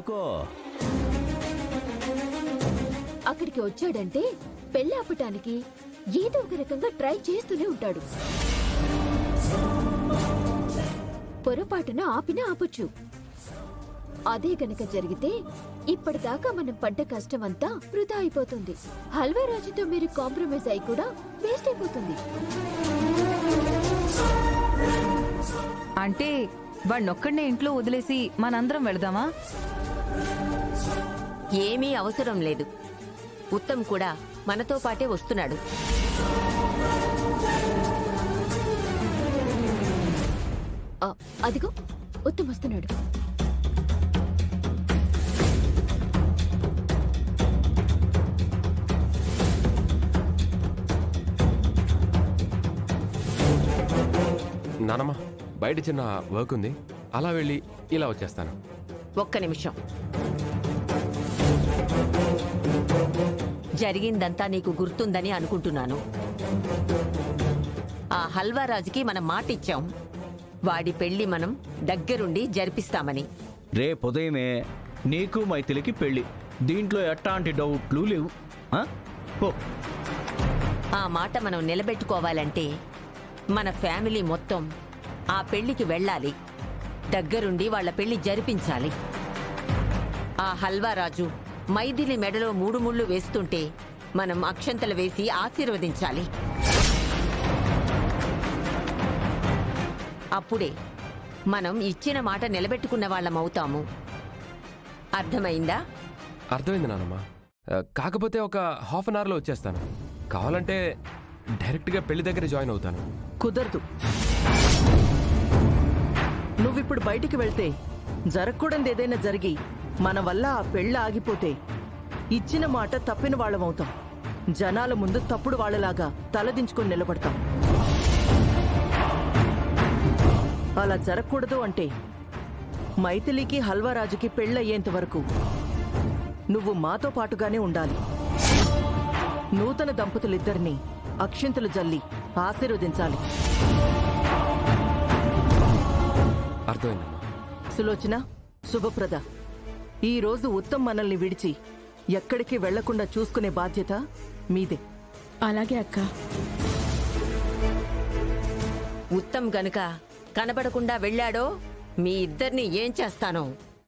ఎందుకో అక్కడికి వచ్చాడంటే పెళ్లి ఆపటానికి ఏదో ఒక రకంగా ట్రై చేస్తూనే ఉంటాడు. పొరపాటున ఆపినా ఆపొచ్చు. అదే గనక జరిగితే ఇప్పటిదాకా మనం పడ్డ కష్టం అంతా వృధా అయిపోతుంది. హల్వా రాజుతో మీరు కాంప్రమైజ్ అయి కూడా వేస్ట్ అయిపోతుంది. అంటే వాణ్ణొక్కడినే ఇంట్లో వదిలేసి మనందరం వెళదామా? ఏమీ అవసరం లేదు. ఉత్తమ్ కూడా మనతో పాటే వస్తున్నాడు. అదిగో ఉత్తమ్ వస్తున్నాడు. నానమ్మ, బయట చిన్న వర్క్ ఉంది, అలా వెళ్ళి ఇలా వచ్చేస్తాను. ఒక్క నిమిషం. జరిగిందంతా నీకు గుర్తుందని అనుకుంటున్నాను. ఆ హల్వా రాజుకి మనం మాట ఇచ్చాం, వాడి పెళ్లి మనం దగ్గరుండి జరిపిస్తామని. రేపు ఉదయమే నీకు మైథిలికి పెళ్లి. దీంట్లో ఎట్లాంటి డౌట్లు లేవు. ఆ మాట మనం నిలబెట్టుకోవాలంటే మన ఫ్యామిలీ మొత్తం ఆ పెళ్లికి వెళ్ళాలి, దగ్గరుండి వాళ్ళ పెళ్లి జరిపించాలి. ఆ హల్వా రాజు మైథిలి మెడలో 3 ముళ్ళు వేస్తుంటే మనం అక్షంతలు వేసి ఆశీర్వదించాలి. అప్పుడే మనం ఇచ్చిన మాట నిలబెట్టుకున్న వాళ్ళం అవుతాము. అర్థమైందా? అర్థమైంది నానమ్మ. కాకపోతే ఒక హాఫ్ అన్ అవర్లో వచ్చేస్తాను. కావాలంటే డైరెక్ట్గా పెళ్లి దగ్గర జాయిన్ అవుతాను. కుదరదు. నువ్విప్పుడు బయటికి వెళ్తే జరగకూడదు ఏదైనా జరిగి మన వల్ల ఆ పెళ్ళి ఆగిపోతే ఇచ్చిన మాట తప్పిన వాళ్ళమవుతాం. జనాల ముందు తప్పుడు వాళ్ళలాగా తలదించుకొని నిలబడతాం. అలా జరగకూడదు అంటే మైథిలికి హల్వారాజుకి పెళ్ళయ్యేంత వరకు నువ్వు మాతో పాటుగానే ఉండాలి. నూతన దంపతులిద్దరినీ అక్షింతలు జల్లి ఆశీర్వదించాలి. అర్థమైందమ్మా. సులోచన, శుభప్రద, ఈ రోజు ఉత్తమ్ మనల్ని విడిచి ఎక్కడికి వెళ్లకుండా చూసుకునే బాధ్యత మీదే. అలాగే అక్క. ఉత్తమ్ గనుక కనబడకుండా వెళ్ళాడో మీ ఇద్దరిని ఏం చేస్తానో